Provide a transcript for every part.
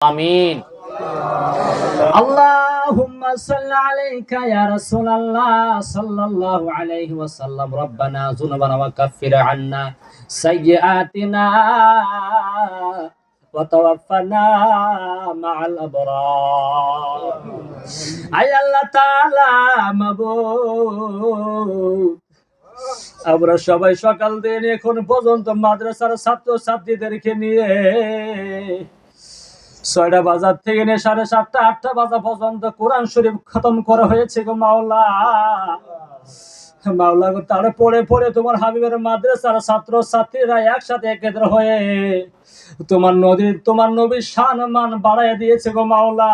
আমিন। আল্লাহুম্মা সাল্লি আলাইকা ইয়া রাসূলুল্লাহ সাল্লাল্লাহু আলাইহি ওয়াসাল্লাম। রব্বানা যুনুবানা ওয়া কাফির আন্না সাইয়্যাতিনা ওয়া তাওয়াফানা মা'আল আবরার। আয় আল্লাহ তাআলা মাবুদ, আমরা সবাই সকাল দিন এখন পর্যন্ত মাদ্রাসার ছাত্র ছাত্রীদেরকে নিয়ে ৬টা বাজার থেকে নিয়ে ৭:৩০ ৮টা বাজা পর্যন্ত কোরআন শরীফ খতম করা হয়েছে গো মাওলা। মাওলা গো, তারে পড়ে পড়ে তোমার হাবিবের মাদ্রাসার ছাত্র ছাত্রীরা একসাথে একত্র হয়ে তোমার নবীর সম্মান বাড়াইয়া দিয়েছে গো মাওলা।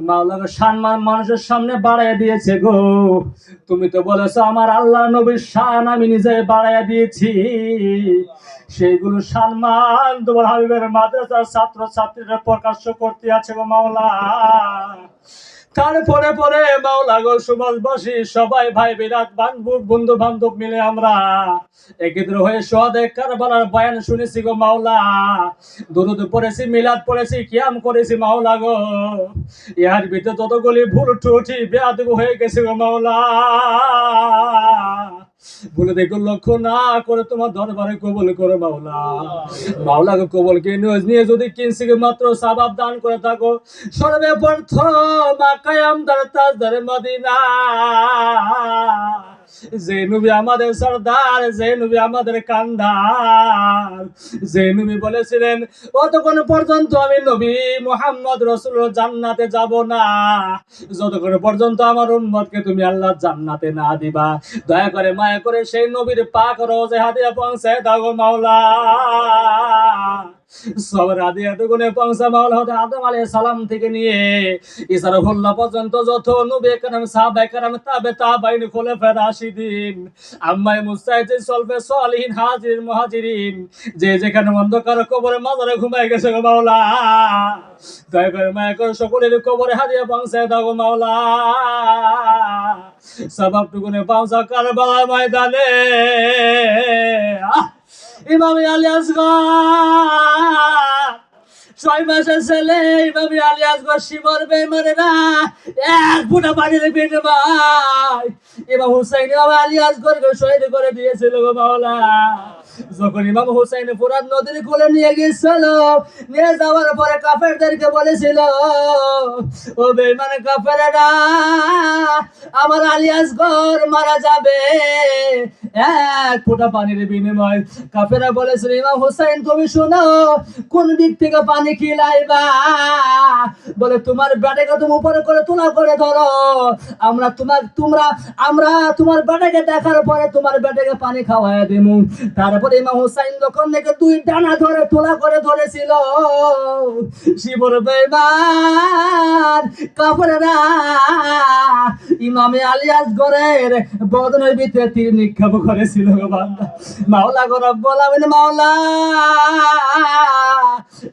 মাওলা গো, সম্মান মানুষের সামনে বাড়াইয়া দিয়েছে গো। তুমি তো বলেছো আমার আল্লাহ নবীর শান আমি নিজে বাড়াইয়া দিয়েছি। সেইগুলো সম্মান তোমার হাবিবের মাদ্রাসার ছাত্র ছাত্রীরা প্রকাশ করতে আছে গো মাওলা। তারপরে পরে মাওলা গো, সমাজবাসী সবাই ভাই বিরাট বন্ধু বান্ধব মিলে আমরা একত্র হয়ে সোহাদে কারবালার বয়ান শুনেছি গো মাওলা। দুরূদ পড়েছি, মিলাদ পড়েছি, কিয়াম করেছি মাওলা গো। ইহার ভিতরে ততগুলি ভুল ত্রুটি বেয়াদব হয়ে গেছে গো মাওলা। বলে দেখো, লক্ষ্য না করে তোমার দরবারে কবুল করো মাওলা। মাওলা গো, কবুলকে নিয়ে যদি কিঞ্চিত মাত্র সওয়াব দান করে থাকো, সর্বপ্রথম কায়ামদার তাজদার মদিনা, যে নবী আমাদের সরদার, যে নবী আমাদের কান্দার, যে নবী বলেছিলেন অতক্ষণ পর্যন্ত আমি নবী মুহাম্মদ রাসূলুল্লাহ জান্নাতে যাব না যতক্ষণ পর্যন্ত আমার উম্মতকে তুমি আল্লাহ জান্নাতে না দিবা। দয়া করে মায়া করে সেই নবীর পাক রওজা হাদিয়া পৌঁছায় দাও গো মাওলা। সবার হাদিয়া দুগুণে পৌঁছা মাওলা। হতে আদম আলাইহিস সালাম থেকে নিয়ে ঈসা রুহুল্লাহ পর্যন্ত যত নবী کرام সাহাবা کرام তাবেঈন খুলাফায়ে রাশিদিন আম্মায়ে মুস্তাহিদিন সলফে সালিহিন হাজিরিন মুহাজিরিন যে যেখানে অন্ধকার কবরে মাজারে ঘুমায় গেছে গো মাওলা, দয়া করে মায়া করে সকলের কবরে হাদিয়া পৌঁছায় দাও গো মাওলা। সবাবটুকুনে পৌঁছা কারবালার ময়দানে ইমাম আলী আসগর ৬ মাসের ছেলে ইমাম আলী আসগর শিমর বেঈমানেরা এক ফুটা পানির বিনিময় ইমাম হুসাইন ইমাম আলী আসগরকে শহীদ করে দিয়েছিল গো মাওলা। যখন ইমাম হুসাইন ফুরাত নদীর কোলে নিয়ে গিয়েছিল, নিয়ে যাওয়ার পরে কাফেরদেরকে বলেছিল, ও বেঈমান কাফেরেরা, আমার আলী আসগর মারা যাবে এক ফোঁটা পানির বিনিময়। কাফেররা বলেছিল, ইমাম হুসাইন তুমি শোনো, কোন দিক থেকে পানি খিলাইবা? বলে তোমার বেটাকে তুমি উপরে করে তোলা করে ধরো, আমরা তোমার বেটাকে দেখার পরে তোমার বেটাকে পানি খাওয়াই দেবো। তারপরে ইমাম হুসাইন যখন নাকি 2 ডানা ধরে তোলা করে ধরেছিল, শিবর বেঈমান কাফেররা ইমামে আলী আসগরের বদনের ভিতরে তীর নিক্ষেপ করেছিল গো বান্দা। মাওলা গো রব্বুল আলামিন, মাওলা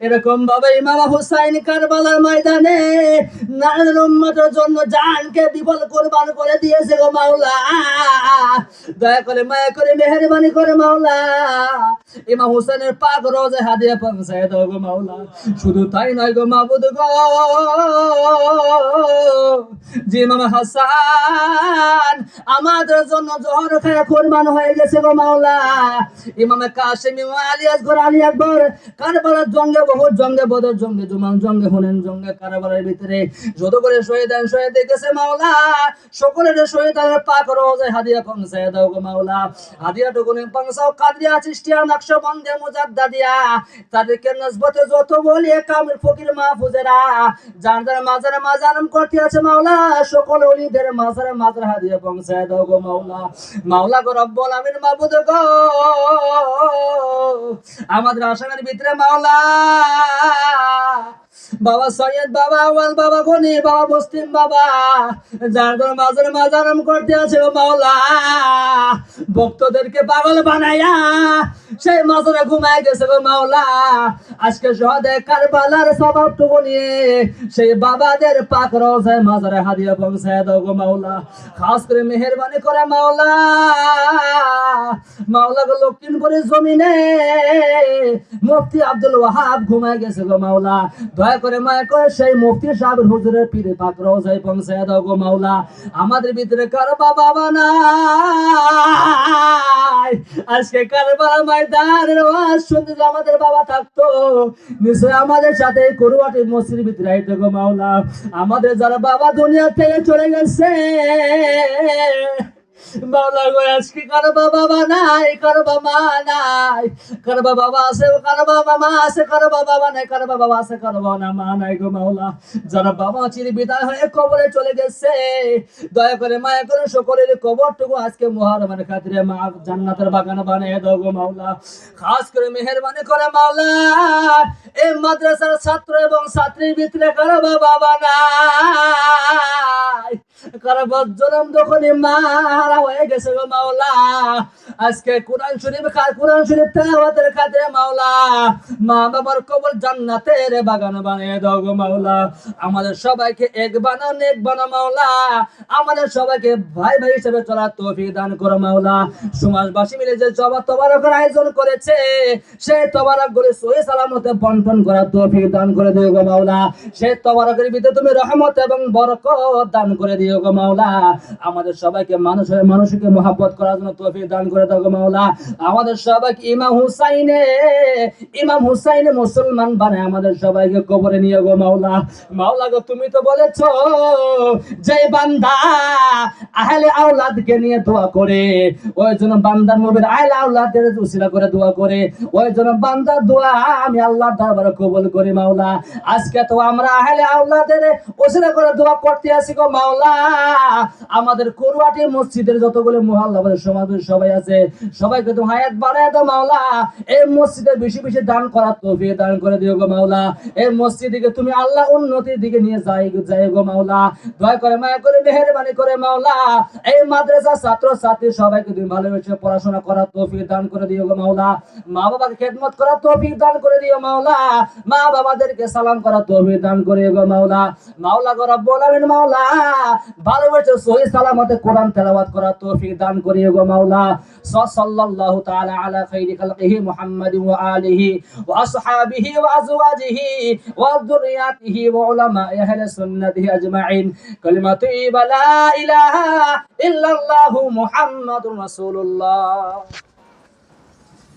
এরকম ভাবে ইমাম হুসাইন কারবালার ময়দানে নারীর উম্মতের জন্য জানকে বিফল কুরবান করে দিয়েছে গো মাওলা। দয়া করে মায়া করে মেহেরবানি করে মাওলা ইমাম হুসাইনের পাক রওজা হাদিয়া পৌঁছায় দাও গো মাওলা। শুধু তাই নয় গো মাবুদ গো, যে ইমাম হাসান আমাদের জন্য জহর খায় কুরবান হয়ে গেছে গো মাওলা। ইমাম কাসিম ইমাম আলী আসগর আলী আকবর কারবালার জঙ্গে, বহুত জঙ্গে, বদর জঙ্গে, জুমান জঙ্গে, হুনাইন জঙ্গে, কারবালার ভিতরে যত করে শহীদ গেছে মাওলা, সকলের শহীদের পাক রওজা হাদিয়া পৌঁছায় দাও গো মাওলা। হাদিয়াটুকু পৌঁছাও কাদরিয়া, চিশতিয়া, নকশবন্দিয়া, মুজাদ্দাদিয়া, তাদেরকে নসবতে যত বলি কামিল ফকির মাহফুজেরা যার মাজারে মাজারম করতে আছে মাওলা, সকল ওলিদের মাজারে মাজার হাদিয়া পৌঁছায় দাও গো মাওলা। মাওলা গো রব্বুল আমিন, মাবুদ গো, আমাদের আসামের ভিতরে মাওলা বাবা সৈয়দ, বাবা আওয়াল, বাবা গনি, বাবা মুসলিম বাবা, যার যার মাঝের মাজারাম করতে আছে ও মাওলা, ভক্তদেরকে পাগল বানাইয়া সেই মাজারে ঘুমায় গেছে গো মাওলা। আজকে শহদে কারবালার সবাবটুকু নিয়ে সেই বাবাদের পাক রওজায় মাজারে হাদিয়া পৌঁছায় দাও গো মাওলা। খাস করে মেহেরবানি করে মাওলা, মাওলা গো লক্ষ্মীপুরের জমিনে মুফতি আব্দুল ওয়াহাব ঘুমায় গেছে গো মাওলা। দয়া করে মায়া করে সেই মুফতি সাহেবের হুজুরের পীরে পাক রওজায় পৌঁছায় দাও গো মাওলা। আমাদের ভিতরে কারো বাবা নাই, আজকে কারবালা ময়দানের ওয়াজ শুনতে যদি আমাদের বাবা থাকতো, নিশ্চয় আমাদের সাথে করুয়াটি মসজিদের ভিতরে আইতো গো মাওলা। আমাদের যারা বাবা দুনিয়া থেকে চলে গেছে মাওলা গো, আজকে কারো বাবা নাই, কারো বাবা নাই, কারো বাবা আছে, কারো বাবা মা আছে, কারো বাবা নাই, কারো বাবা আছে, কারো বাবা মা নাই গো মাওলা। যারা বাবা চির বিদায় হয়ে কবরে চলে গেছে, দয়া করে মায়া করে সকলের কবরটুকু আজকে মুহররমের খাতিরে মা জান্নাতের বাগান বানিয়ে দাও গো মাওলা। খাস করে মেহেরবানি করে মাওলা, এই মাদ্রাসার ছাত্র এবং ছাত্রীর ভিতরে কারো বাবা নাই, কারো বজ্জনম দখলে মারা হয়ে গেছে গো মাওলা। আজকে কোরআন শরীফ তেলাওয়াতের খাতিরে মাওলা মা বাবার কবর জান্নাতের বাগান বানিয়ে দাও গো মাওলা। আমাদের সবাইকে এক বানাও, নেক বানাও মাওলা। আমাদের সবাইকে ভাই ভাই হিসেবে চলার তৌফিক দান করো মাওলা। সমাজবাসী মিলে যে তবারকের আয়োজন করেছে, সেই তবারক করে সহি সালামতে বন্টন করার তৌফিক দান করে দিও গো মাওলা। সেই তবারকের ভিতরে তুমি রহমত এবং বরকত দান করে দিও গো মাওলা। আমাদের সবাইকে মানুষকে মহব্বত করার জন্য তৌফিক দান করে দাও গো মাওলা। আমাদের সবাইকে ইমাম হুসাইনে মুসলমান বানায় আমাদের সবাইকে কবরে নিয়ে গো মাওলা। মাওলা গো, তুমি তো বলেছো যে বান্দা আহলে আওলাদকে নিয়ে দোয়া করে, ওই জন্য বান্দার নবীর আহলে আওলাদের উসিলা করে দোয়া করে, ওই জন্য বান্দার দোয়া আমি আল্লাহর দরবারে কবুল করি মাওলা। আজকে তো আমরা আহলে আওলাদের উসিলা করে দোয়া করতে আসি গো মাওলা। আমাদের করুয়াটি মসজিদের যতগুলো মুহাল্লা সমাজের সবাই আছে, সবাইকে তুমি হায়াত বাড়ায় দাও মাওলা। এই মসজিদে বেশি বেশি দান করার তৌফিক দান করে দিও গো মাওলা। এই মসজিদকে তুমি আল্লাহ উন্নতির দিকে নিয়ে যাই গো মাওলা। দয়া করে মায়া করে মেহেরবানি করে মাওলা, এই মাদ্রাসা ছাত্র ছাত্রী সবাইকে তুমি ভালোবেসে পড়াশোনা করার তৌফিক দান করে দিও গো মাওলা। মা বাবাকে খেদমত করার তৌফিক দান করে দিও মাওলা। মা বাবাদেরকে সালাম করার তৌফিক দান করে গো মাওলা। মাওলা গো রব্বুল আলামিন মাওলা, ভালোবেসে সহি সালামতে কোরআন তেলাওয়াত করার তৌফিক দান করে গো মাওলা। সাল্লাল্লাহু তাআলা আলা খাইরি খালকিহি মুহাম্মাদিন ওয়া আলিহি ওয়া আসহাবিহি ওয়া আজওয়াজিহি ওয়া যুররিয়াতিহি ওয়া উলামা'i আহলি সুন্নাতিহি আজমাইন। কালিমাতু লা ইলাহা ইল্লাল্লাহু মুহাম্মাদুর রাসূলুল্লাহ।